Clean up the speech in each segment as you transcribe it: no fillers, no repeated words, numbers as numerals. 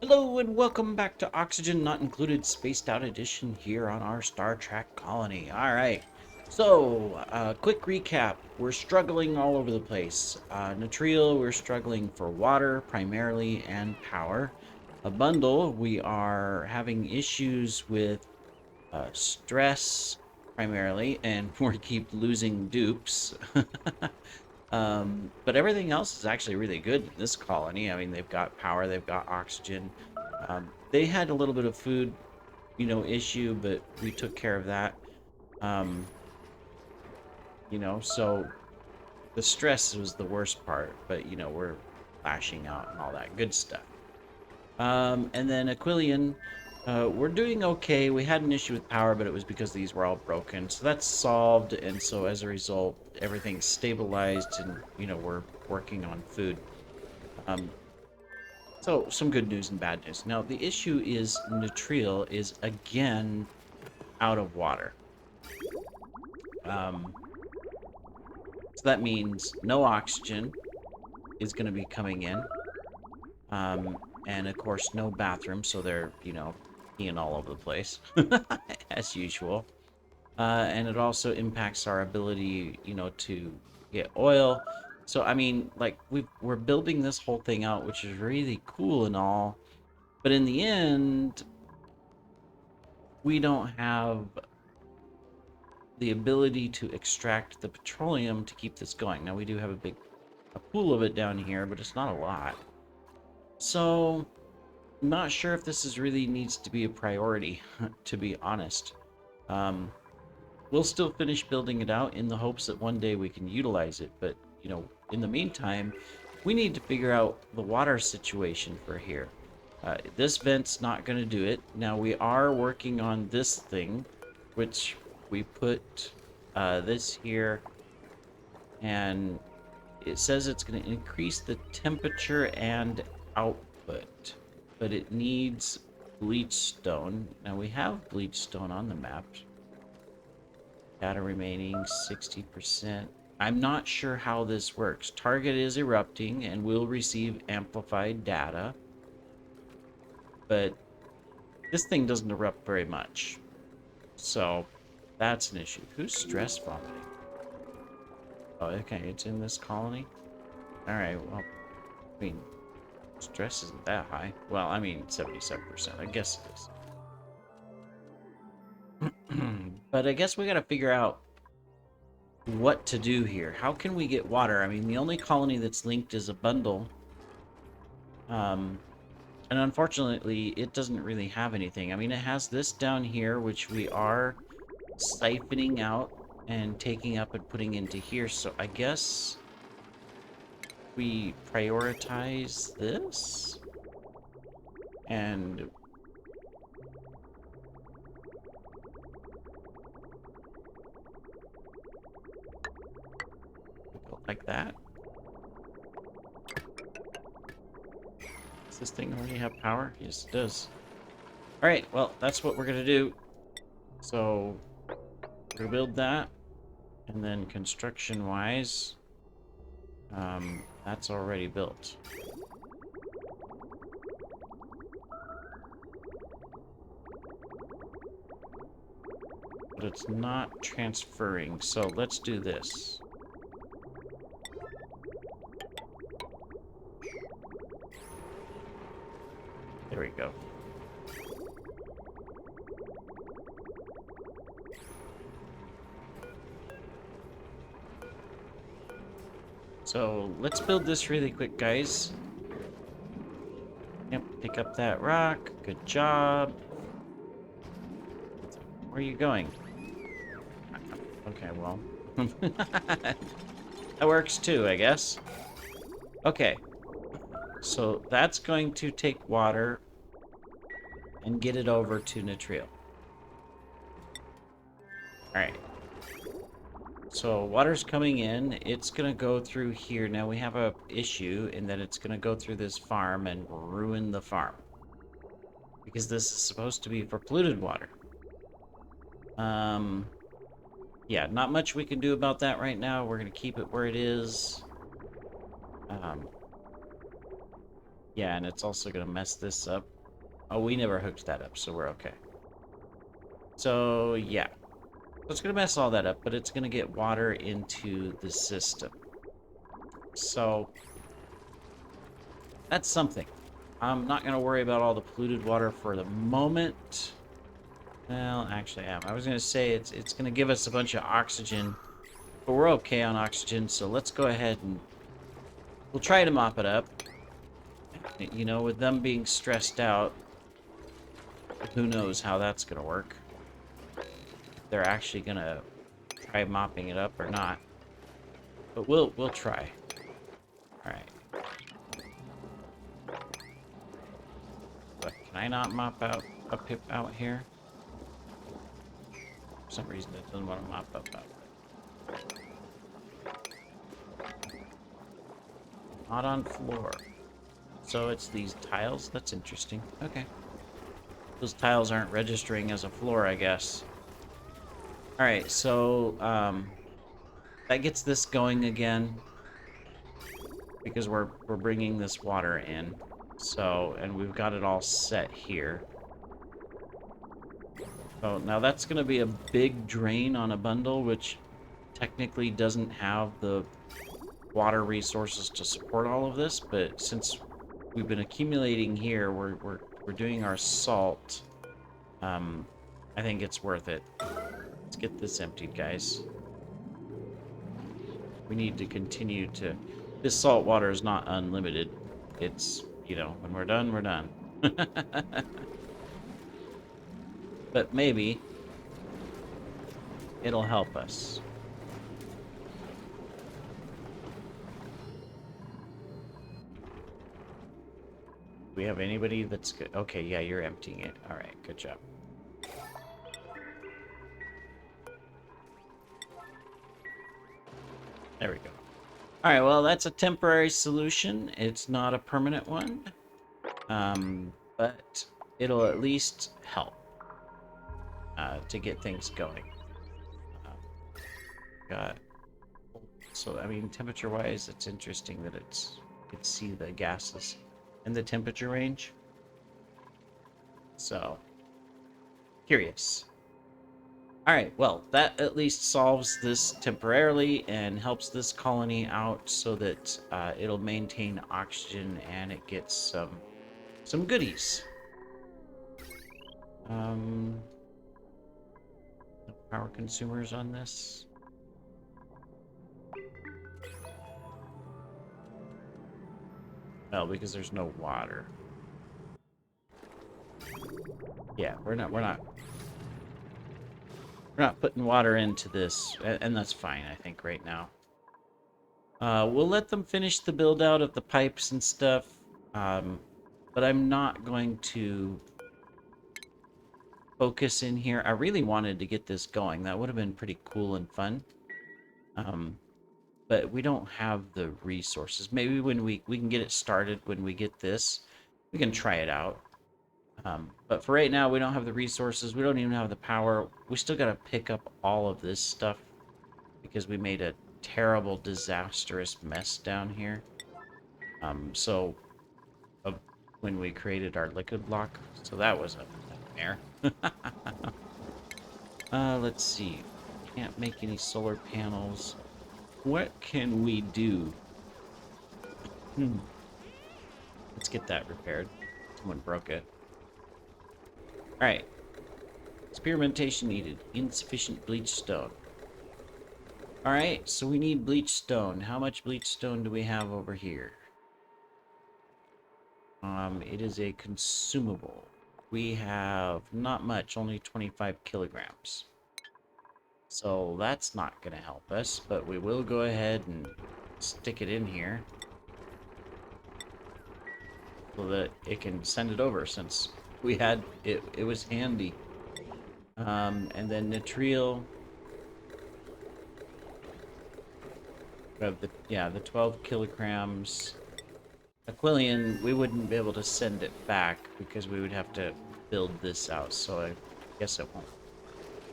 Hello and welcome back to Oxygen Not Included Spaced Out Edition here on our Star Trek colony. Alright, so quick recap. We're struggling all over the place. Natril, we're struggling for water primarily and power. A bundle, we are having issues with stress primarily, and we keep losing dupes. But everything else is actually really good in this colony. I mean, they've got power, they've got oxygen. They had a little bit of food, issue, but we took care of that. Um, so the stress was the worst part, but we're lashing out and all that good stuff. And then Aquilian, we're doing okay. We had an issue with power, but it was because these were all broken. So that's solved, and so as a result, everything's stabilized, and we're working on food. Um, so some good news and bad news. Now the issue is Natril is again out of water. Um, so that means no oxygen is going to be coming in. And of course, no bathroom, so they're, peeing all over the place, as usual. And it also impacts our ability, to get oil. So, I mean, like, we're building this whole thing out, which is really cool and all. But in the end, we don't have the ability to extract the petroleum to keep this going. Now, we do have a pool of it down here, but it's not a lot. So, I'm not sure if this is really needs to be a priority, to be honest. Um, we'll still finish building it out in the hopes that one day we can utilize it, but, in the meantime, we need to figure out the water situation for here. This vent's not going to do it. Now, we are working on this thing, which we put this here, and it says it's going to increase the temperature and output, but it needs bleach stone. Now, we have bleach stone on the map. Data remaining 60%. I'm not sure how this works. Target is erupting and will receive amplified data, but this thing doesn't erupt very much. So that's an issue. Who's stress vomiting? Oh, okay, it's in this colony. All right, well, I mean, stress isn't that high. Well, I mean, 77%. I guess it is. But I guess we gotta figure out what to do here. How can we get water? I mean, the only colony that's linked is a bundle. And unfortunately, it doesn't really have anything. I mean, it has this down here, which we are siphoning out and taking up and putting into here. So I guess we prioritize this and go like that. Does this thing already have power? Yes, it does. All right, well, that's what we're gonna do. So we're gonna build that, and then construction-wise, that's already built. But it's not transferring, so let's do this. There we go. So let's build this really quick, guys. Yep, pick up that rock. Good job. Where are you going? Okay, well. That works too, I guess. Okay. So that's going to take water and get it over to Natril. Alright. So water's coming in. It's going to go through here. Now we have a issue in that it's going to go through this farm and ruin the farm. Because this is supposed to be for polluted water. Yeah, not much we can do about that right now. We're going to keep it where it is. Yeah, and it's also gonna mess this up. Oh, we never hooked that up, so we're okay. So, yeah. So it's gonna mess all that up, but it's gonna get water into the system. So, that's something. I'm not gonna worry about all the polluted water for the moment. Well, actually, I am. I was gonna say it's gonna give us a bunch of oxygen, but we're okay on oxygen, so let's go ahead and we'll try to mop it up. You know, with them being stressed out, who knows how that's gonna work. If they're actually gonna try mopping it up or not. But we'll try. Alright. But can I not mop out here? For some reason it doesn't want to mop up out. Not on floor. So it's these tiles? That's interesting. Okay. Those tiles aren't registering as a floor, I guess. Alright, so that gets this going again. Because we're bringing this water in. So, and we've got it all set here. So now that's going to be a big drain on a bundle, which technically doesn't have the water resources to support all of this, but since we've been accumulating here, we're doing our salt. I think it's worth it. Let's get this emptied, guys. We need to continue to... This salt water is not unlimited. It's, you know, when we're done, we're done. But maybe it'll help us. Do we have anybody that's good? Okay, yeah, you're emptying it. All right, good job. There we go. All right, well, that's a temporary solution. It's not a permanent one. But it'll at least help to get things going. Got So, I mean, temperature-wise, it's interesting that you can see the gases in the temperature range. So, curious. Alright, well, that at least solves this temporarily and helps this colony out so that it'll maintain oxygen and it gets some goodies. No power consumers on this. Well, because there's no water. Yeah, we're not putting water into this, and that's fine, I think, right now. We'll let them finish the build out of the pipes and stuff, but I'm not going to focus in here. I really wanted to get this going. That would have been pretty cool and fun. But we don't have the resources. Maybe when we can get it started when we get this, we can try it out. But for right now, we don't have the resources. We don't even have the power. We still got to pick up all of this stuff because we made a terrible, disastrous mess down here. So when we created our liquid block, so that was a nightmare. Let's see. Can't make any solar panels. What can we do? Let's get that repaired. Someone broke it. Alright. Experimentation needed. Insufficient bleach stone. Alright, so we need bleach stone. How much bleach stone do we have over here? It is a consumable. We have not much, only 25 kilograms. So that's not going to help us, but we will go ahead and stick it in here so that it can send it over since we had it. It was handy. And then Nitriel. We have the 12 kilograms. Aquilian, we wouldn't be able to send it back because we would have to build this out, so I guess it won't.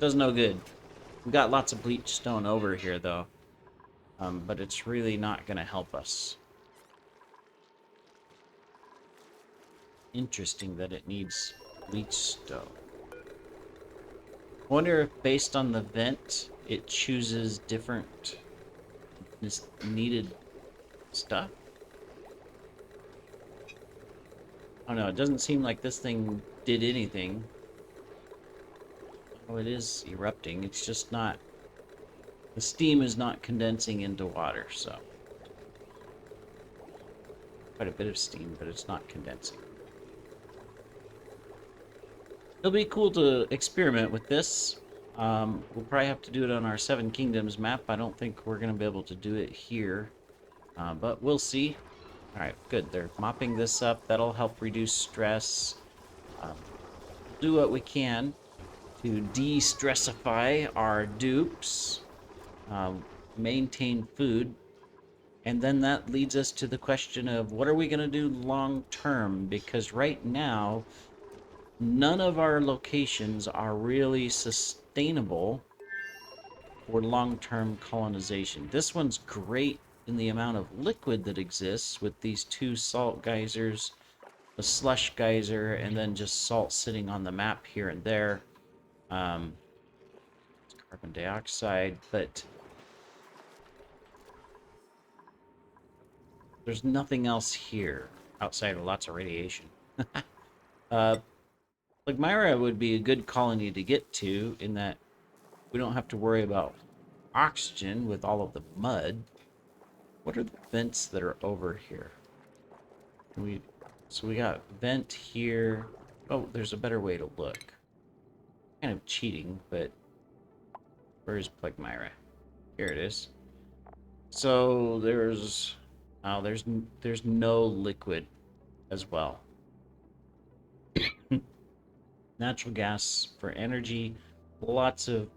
Does no good. We've got lots of bleach stone over here, though. But it's really not going to help us. interesting that it needs leech stone. I wonder if based on the vent, it chooses different needed stuff. I don't know, it doesn't seem like this thing did anything. Oh, it is erupting. It's just not... The steam is not condensing into water, so... Quite a bit of steam, but it's not condensing. It'll be cool to experiment with this. We'll probably have to do it on our Seven Kingdoms map. I don't think we're going to be able to do it here. But we'll see. Alright, good. They're mopping this up. That'll help reduce stress. Do what we can to de-stressify our dupes. Maintain food. And then that leads us to the question of what are we going to do long term? Because right now, none of our locations are really sustainable for long-term colonization. This one's great in the amount of liquid that exists with these two salt geysers, a slush geyser, and then just salt sitting on the map here and there. Carbon dioxide, but there's nothing else here outside of lots of radiation. Myra would be a good colony to get to in that we don't have to worry about oxygen with all of the mud. What are the vents that are over here? So we got vent here. Oh, there's a better way to look. Kind of cheating, but where's Plugmyra? Here it is. So there's no liquid as well. Natural gas for energy, lots of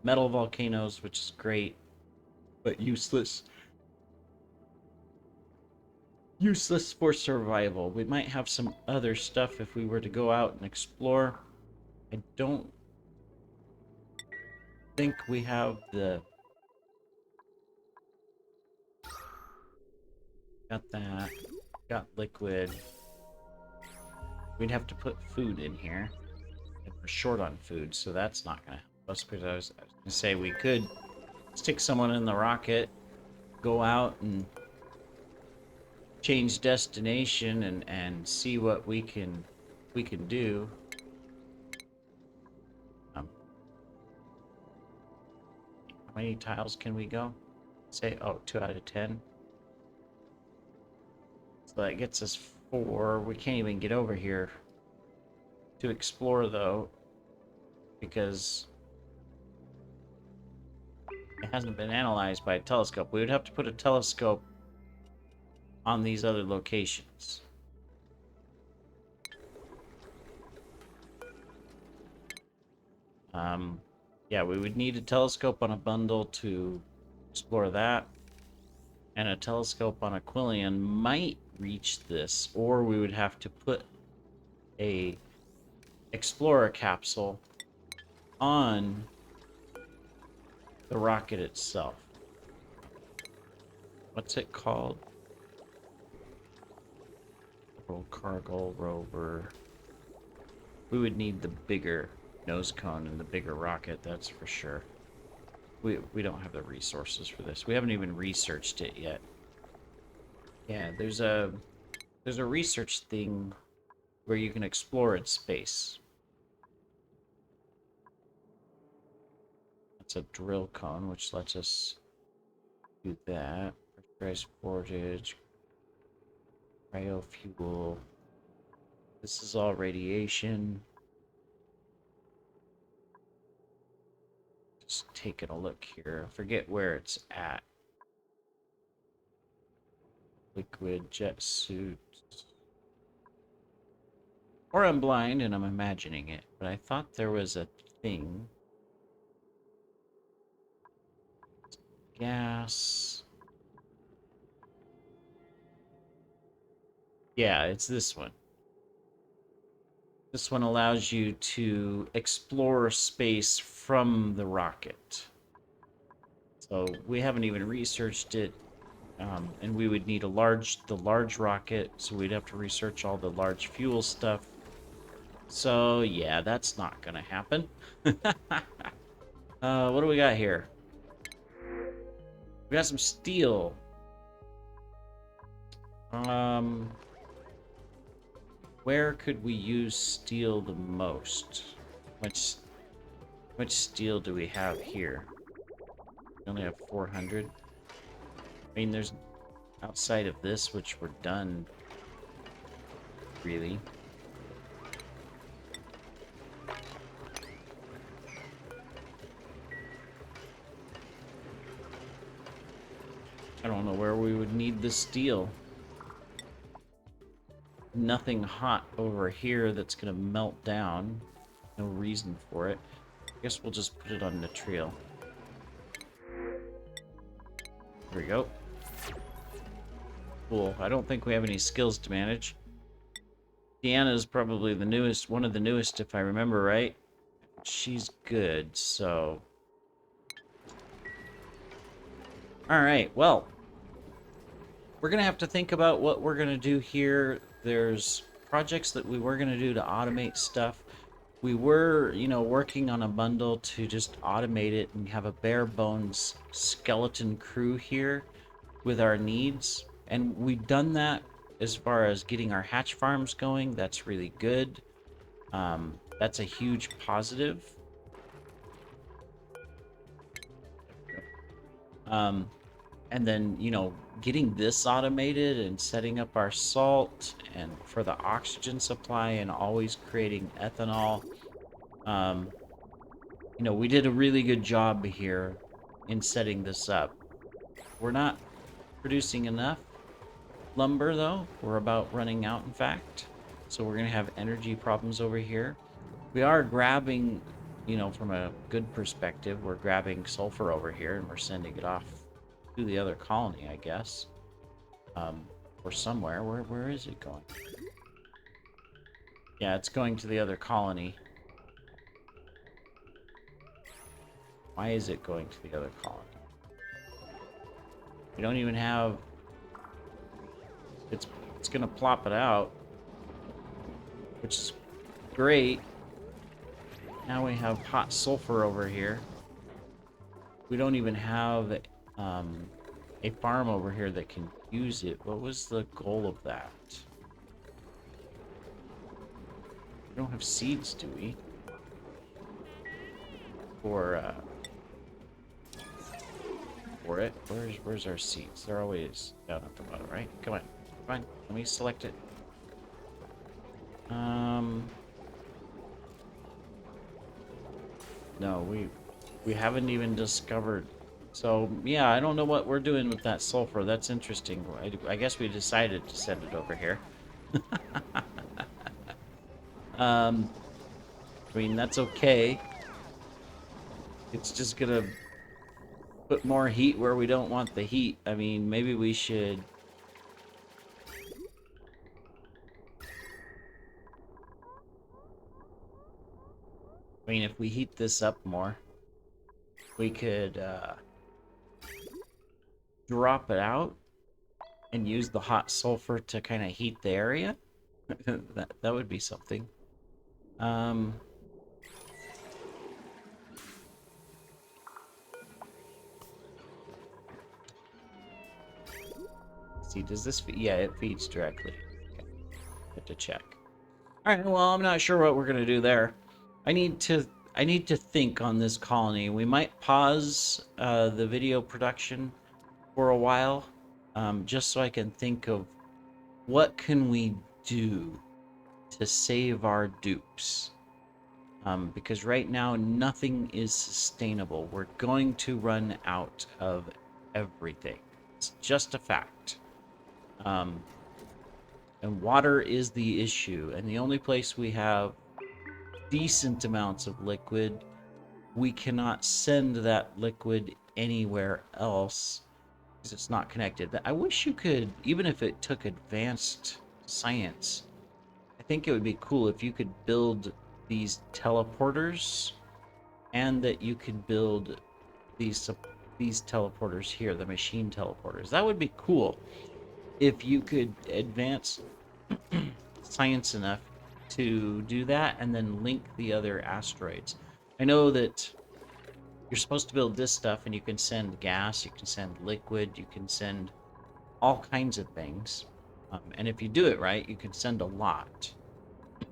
metal volcanoes, which is great, but useless. Useless for survival. We might have some other stuff if we were to go out and explore. I don't think we have the... Got that. Got liquid. We'd have to put food in here. And we're short on food, so that's not going to help us. Because I was going to say we could stick someone in the rocket, go out and change destination and see what we can do. How many tiles can we go? Say, oh, 2 out of 10. So that gets us 4. We can't even get over here to explore, though, because it hasn't been analyzed by a telescope. We would have to put a telescope on these other locations. Yeah, we would need a telescope on a bundle to explore that. And a telescope on Aquilion might reach this, or we would have to put a explorer capsule on the rocket itself. What's it called? Cargo rover. We would need the bigger nose cone and the bigger rocket, that's for sure. We don't have the resources for this. We haven't even researched it yet. Yeah, there's a research thing where you can explore its space. That's a drill cone, which lets us do that. Pressurized portage, cryofuel. This is all radiation. Just taking a look here. I forget where it's at. Liquid jet suit. Or I'm blind and I'm imagining it, but I thought there was a thing. Gas. Yeah, it's this one. This one allows you to explore space from the rocket. So we haven't even researched it. And we would need the large rocket, so we'd have to research all the large fuel stuff. So yeah, that's not gonna happen. What do we got here? We got some steel. Where could we use steel the most? Much steel do we have here? We only have 400. I mean, there's outside of this, which we're done, really. I don't know where we would need the steel. Nothing hot over here that's gonna melt down. No reason for it. I guess we'll just put it on Nitriel. There we go. Cool. I don't think we have any skills to manage. Deanna is probably the newest, one of the newest, if I remember right. She's good, so... Alright, well... We're gonna have to think about what we're gonna do here. There's projects that we were gonna do to automate stuff. We were, you know, working on a bundle to just automate it and have a bare bones skeleton crew here with our needs. And we've done that as far as getting our hatch farms going. That's really good. That's a huge positive. And then, you know, getting this automated and setting up our salt and for the oxygen supply and always creating ethanol. You know, we did a really good job here in setting this up. We're not producing enough lumber, though. We're about running out, in fact. So we're going to have energy problems over here. We are grabbing, you know, from a good perspective, we're grabbing sulfur over here and we're sending it off to the other colony, I guess. Or somewhere. Where is it going? Yeah, it's going to the other colony. Why is it going to the other colony? We don't even have... It's gonna plop it out, which is great. Now we have hot sulfur over here. We don't even have a farm over here that can use it. What was the goal of that? We don't have seeds, do we? For it. Where's our seeds? They're always down at the bottom, right? Come on. Come on. Let me select it. No, we haven't even discovered. So, yeah, I don't know what we're doing with that sulfur. That's interesting. I guess we decided to send it over here. I mean, that's okay. It's just gonna put more heat where we don't want the heat. I mean, maybe we should... I mean, if we heat this up more, we could drop it out and use the hot sulfur to kind of heat the area. that would be something. See, does this feed? Yeah, it feeds directly. Okay. Have to check. All right. Well, I'm not sure what we're gonna do there. I need to think on this colony. We might pause the video production for a while, just so I can think of what can we do to save our dupes. Because right now nothing is sustainable. We're going to run out of everything. It's just a fact. And water is the issue, and the only place we have decent amounts of liquid, we cannot send that liquid anywhere else because it's not connected. I wish you could, even if it took advanced science, I think it would be cool if you could build these teleporters and that you could build these these teleporters here, the machine teleporters. That would be cool if you could advance science enough to do that and then link the other asteroids. I know that you're supposed to build this stuff and you can send gas, you can send liquid, you can send all kinds of things. And if you do it right, you can send a lot.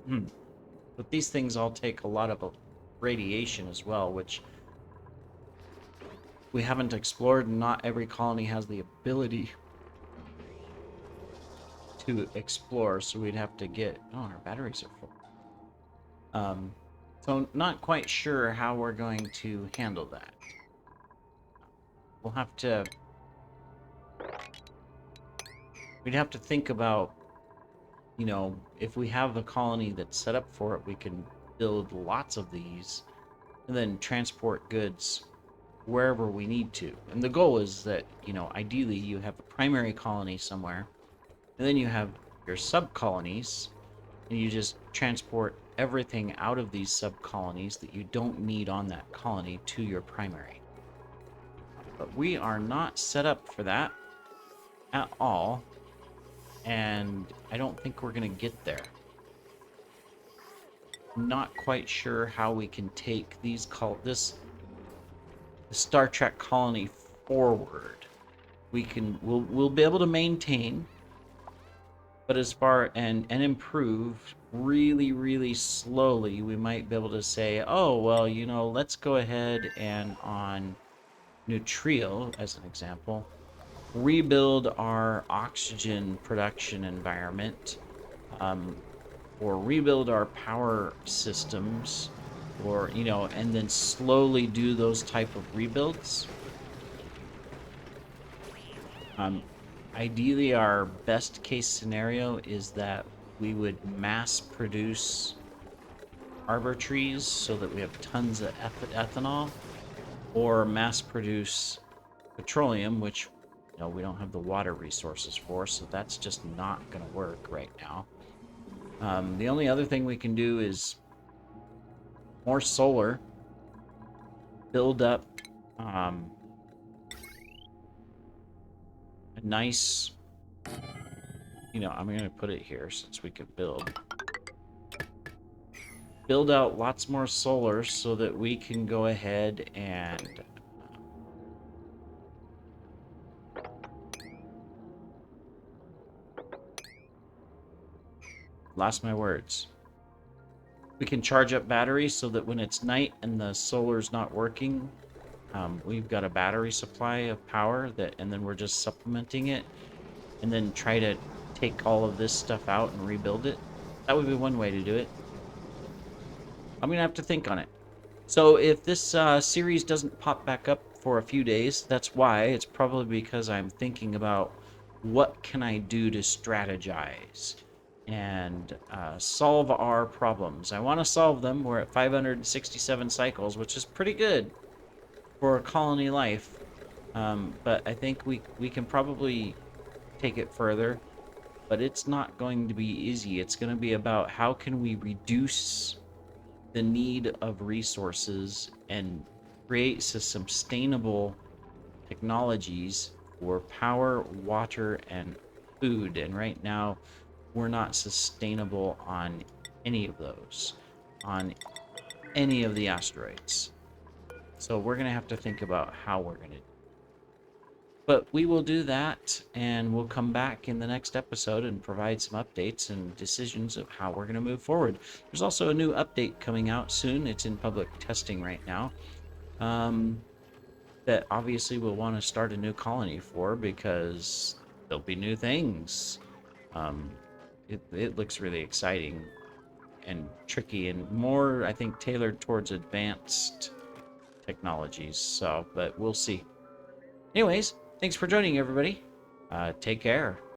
But these things all take a lot of radiation as well, which we haven't explored, and not every colony has the ability to explore, so we'd have to get... Oh, our batteries are full. So not quite sure how we're going to handle that. We'll have to... We'd have to think about, you know, if we have a colony that's set up for it, we can build lots of these and then transport goods wherever we need to. And the goal is that, you know, ideally you have a primary colony somewhere, and then you have your sub-colonies, and you just transport everything out of these sub-colonies that you don't need on that colony to your primary. But we are not set up for that at all, and I don't think we're going to get there. I'm not quite sure how we can take the Star Trek colony forward. We'll be able to maintain, but as far and improve really, really slowly, we might be able to say, oh, well, you know, let's go ahead and on Neutral, as an example, rebuild our oxygen production environment, or rebuild our power systems, or, you know, and then slowly do those type of rebuilds. Ideally, our best case scenario is that we would mass produce arbor trees so that we have tons of ethanol, or mass produce petroleum, which, you know, we don't have the water resources for, so that's just not going to work right now. The only other thing we can do is more solar, build up a nice, you know, I'm going to put it here since we could build out lots more solar so that we can go ahead and lost my words. We can charge up batteries so that when it's night and the solar's not working, we've got a battery supply of power and then we're just supplementing it, and then try to take all of this stuff out and rebuild it. That would be one way to do it. I'm gonna have to think on it. So if this series doesn't pop back up for a few days, that's why. It's probably because I'm thinking about what can I do to strategize and solve our problems. I want to solve them. We're at 567 cycles, which is pretty good for colony life. But I think we can probably take it further. But it's not going to be easy. It's going to be about how can we reduce the need of resources and create some sustainable technologies for power, water, and food. And right now, we're not sustainable on any of those, on any of the asteroids. So we're going to have to think about how we're going to do it. But we will do that, and we'll come back in the next episode and provide some updates and decisions of how we're going to move forward. There's also a new update coming out soon. It's in public testing right now. That obviously we'll want to start a new colony for, because there'll be new things. It looks really exciting and tricky and more, I think, tailored towards advanced technologies. So, but we'll see. Anyways, thanks for joining, everybody. Take care.